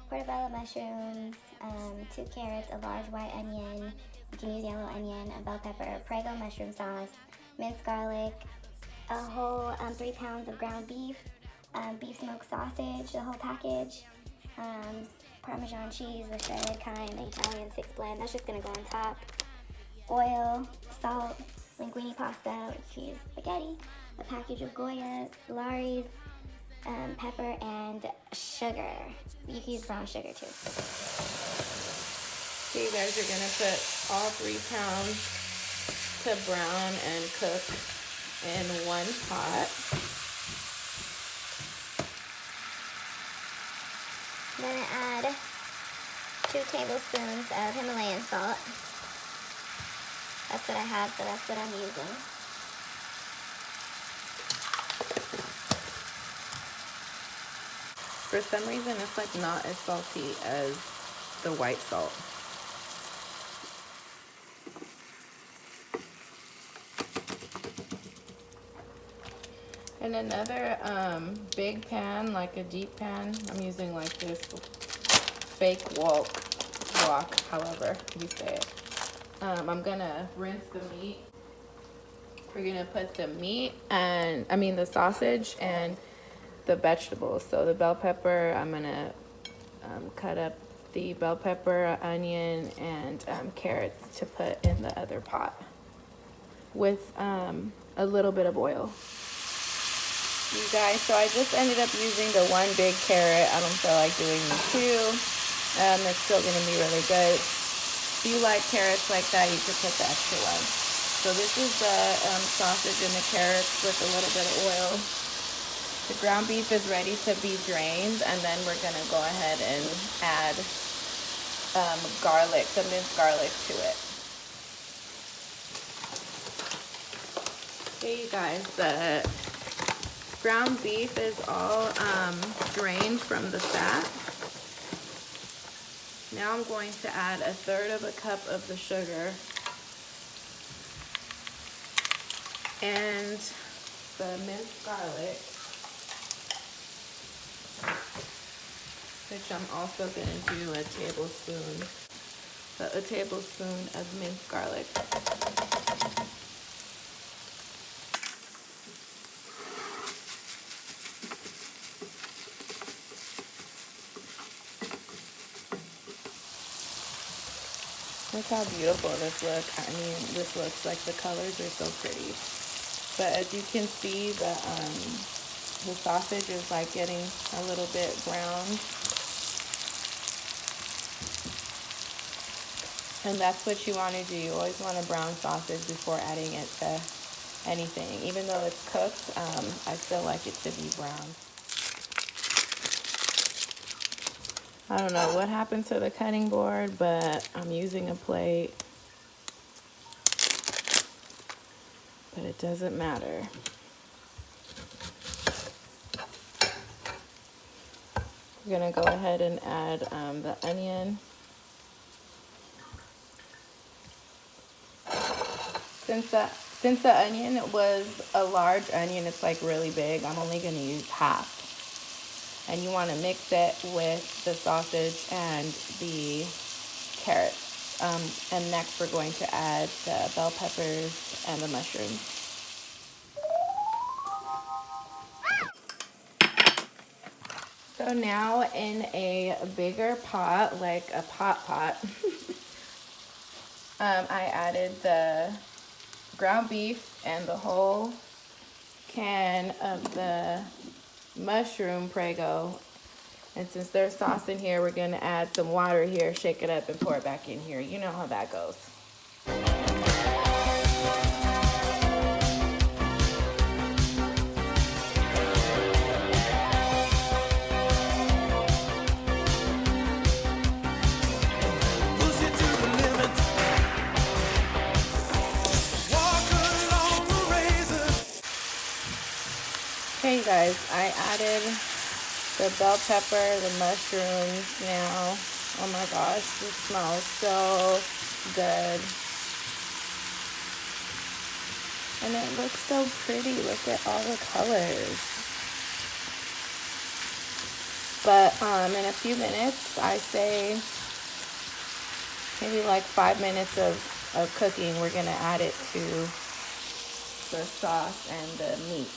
portobello mushrooms, 2 carrots, a large white onion, you can use yellow onion, a bell pepper, Prego mushroom sauce, minced garlic, a whole 3 pounds of ground beef, beef smoked sausage, the whole package, Parmesan cheese, the shredded kind, the Italian 6 blend, that's just gonna go on top, oil, salt, linguine pasta, cheese, spaghetti, a package of Goya, Lawry's, pepper, and sugar. You can use brown sugar too. So you guys are gonna put all 3 pounds to brown and cook in one pot. Then I add 2 tablespoons of Himalayan salt. That's what I have, so that's what I'm using. For some reason, it's like not as salty as the white salt. In another big pan, like a deep pan, I'm using like this fake wok, however you say it. I'm gonna rinse the meat. We're gonna put the meat and the sausage and the vegetables. So the bell pepper, I'm gonna cut up the bell pepper, onion, and carrots to put in the other pot with a little bit of oil. You guys, so I just ended up using the 1 big carrot. I don't feel like doing the 2. It's still gonna be really good. If you like carrots like that, you could put the extra one. So this is the sausage and the carrots with a little bit of oil. The ground beef is ready to be drained, and then we're gonna go ahead and add garlic, the minced garlic to it. Okay, you guys, the ground beef is all drained from the fat. Now I'm going to add 1/3 of a cup of the sugar and the minced garlic, which I'm also going to do a tablespoon of minced garlic. Look how beautiful this looks. This looks like the colors are so pretty. But as you can see, the sausage is like getting a little bit brown. And that's what you want to do. You always want a brown sausage before adding it to anything. Even though it's cooked, I still like it to be brown. I don't know what happened to the cutting board, but I'm using a plate. But it doesn't matter. We're gonna go ahead and add the onion. Since the onion was a large onion, it's like really big, I'm only gonna use half. And you want to mix it with the sausage and the carrots. And next we're going to add the bell peppers and the mushrooms. So now in a bigger pot, like a pot, I added the ground beef and the whole can of the mushroom Prego, and since there's sauce in here, we're going to add some water here, shake it up, and pour it back in here. You know how that goes. Okay, guys, I added the bell pepper, the mushrooms now. Oh my gosh, this smells so good. And it looks so pretty. Look at all the colors. But in a few minutes, I say maybe like 5 minutes of cooking, we're gonna add it to the sauce and the meat.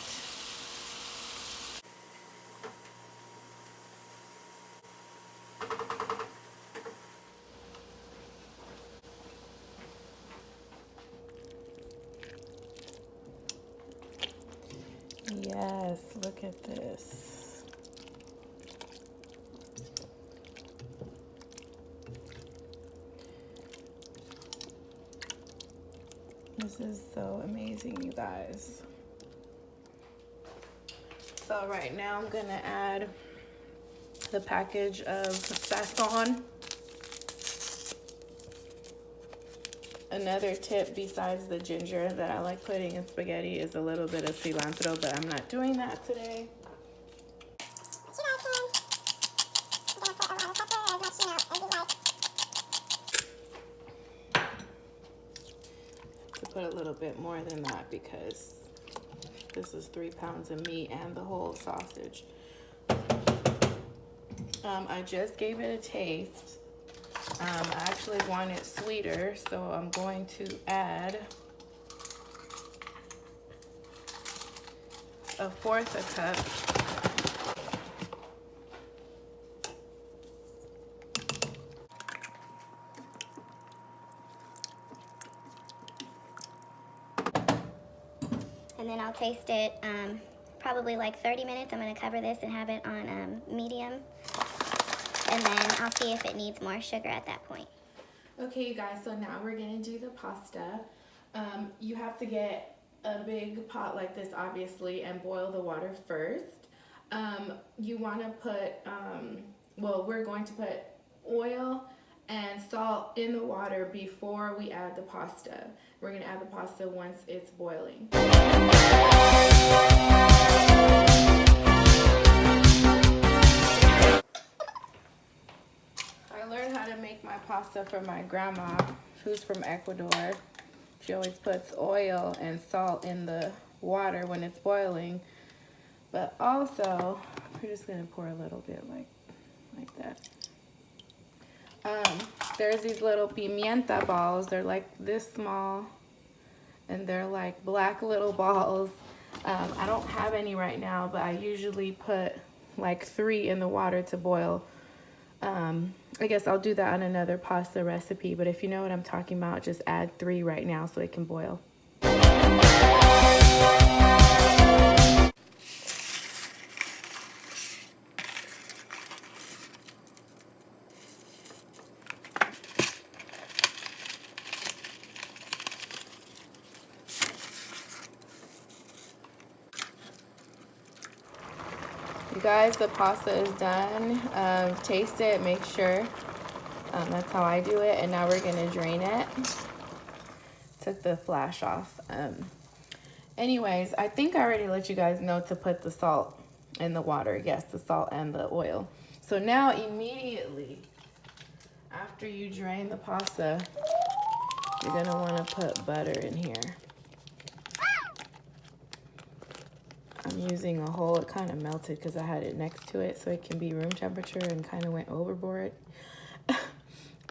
Yes, look at this. This is so amazing, you guys. So right now I'm gonna add the package of sazon. Another tip besides the ginger that I like putting in spaghetti is a little bit of cilantro, but I'm not doing that today. To put a little bit more than that because this is 3 pounds of meat and the whole sausage. I just gave it a taste. I actually want it sweeter, so I'm going to add 1/4 cup. And then I'll taste it probably like 30 minutes. I'm going to cover this and have it on medium. And then I'll see if it needs more sugar at that point. Okay, you guys, so now we're going to do the pasta. You have to get a big pot like this, obviously, and boil the water first. You want to put, well, we're going to put oil and salt in the water before we add the pasta. We're going to add the pasta once it's boiling. I learned how to make my pasta from my grandma, who's from Ecuador. She always puts oil and salt in the water when it's boiling. But also, we're just gonna pour a little bit like that. There's these little pimienta balls. They're like this small, and they're like black little balls. I don't have any right now, but I usually put like 3 in the water to boil. I guess I'll do that on another pasta recipe, but if you know what I'm talking about, just add 3 right now so it can boil. You guys, the pasta is done. Taste it, make sure. That's how I do it. And now we're gonna drain it. Took the flash off. Anyways, I think I already let you guys know to put the salt in the water. Yes, the salt and the oil. So now immediately after you drain the pasta, you're gonna wanna put butter in here. I'm using a whole, it kind of melted because I had it next to it so it can be room temperature and kind of went overboard.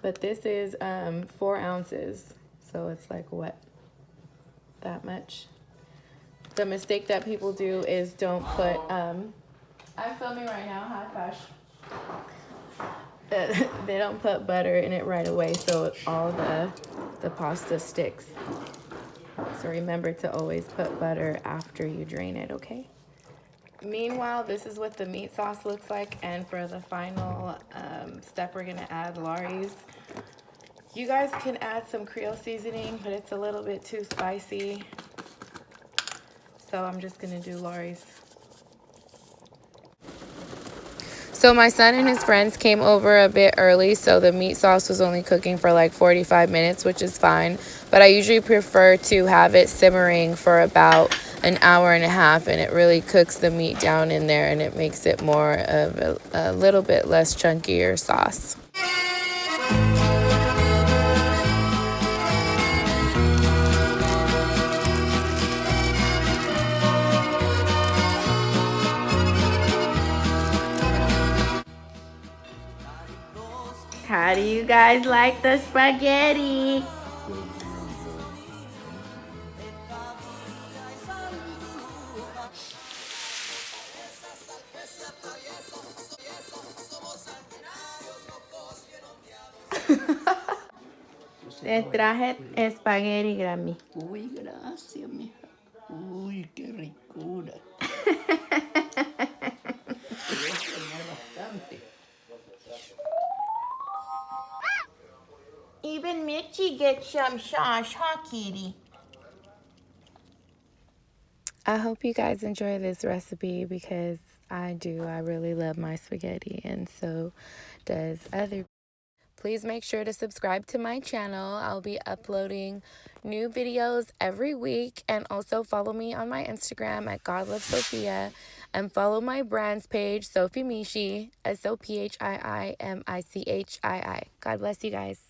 But this is 4 ounces, so it's like what, that much. The mistake that people do is don't put, I'm filming right now, hi Pash. They don't put butter in it right away so all the pasta sticks. So remember to always put butter after you drain it, okay? Meanwhile, this is what the meat sauce looks like. And for the final step, we're gonna add Lawry's. You guys can add some Creole seasoning, but it's a little bit too spicy. So I'm just gonna do Lawry's. So my son and his friends came over a bit early, so the meat sauce was only cooking for like 45 minutes, which is fine. But I usually prefer to have it simmering for about an hour and a half, and it really cooks the meat down in there, and it makes it more of a little bit less chunkier sauce. How do you guys like the spaghetti? Te traje espagueti, Grammy. Uy, gracias, mija. Uy, qué ricura. Voy a extrañar bastante. Even Mitchie gets some sauce, huh, kitty? I hope you guys enjoy this recipe because I do. I really love my spaghetti, and so does other. Please make sure to subscribe to my channel. I'll be uploading new videos every week, and also follow me on my Instagram at GodLoveSophia, and follow my brand's page, Sophie Michie, SoPhiimichii. God bless you guys.